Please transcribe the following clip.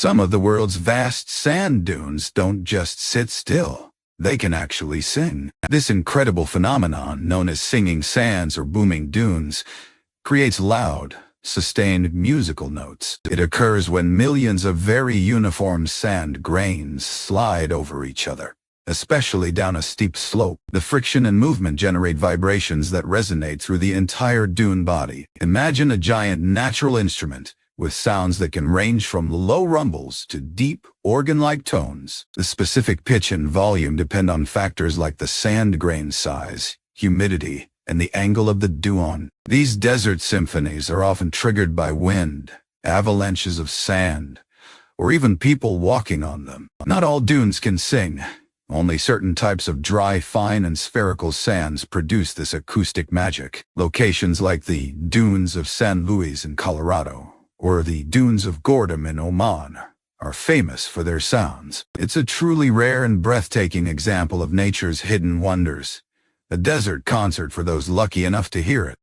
Some of the world's vast sand dunes don't just sit still. They can actually sing. This incredible phenomenon, known as singing sands or booming dunes, creates loud, sustained musical notes. It occurs when millions of very uniform sand grains slide over each other, especially down a steep slope. The friction and movement generate vibrations that resonate through the entire dune body. Imagine a giant natural instrument with sounds that can range from low rumbles to deep, organ-like tones. The specific pitch and volume depend on factors like the sand grain size, humidity, and the angle of the dune. These desert symphonies are often triggered by wind, avalanches of sand, or even people walking on them. Not all dunes can sing. Only certain types of dry, fine, and spherical sands produce this acoustic magic. Locations like the dunes of San Luis in Colorado or the dunes of Gordom in Oman are famous for their sounds. It's a truly rare and breathtaking example of nature's hidden wonders. A desert concert for those lucky enough to hear it.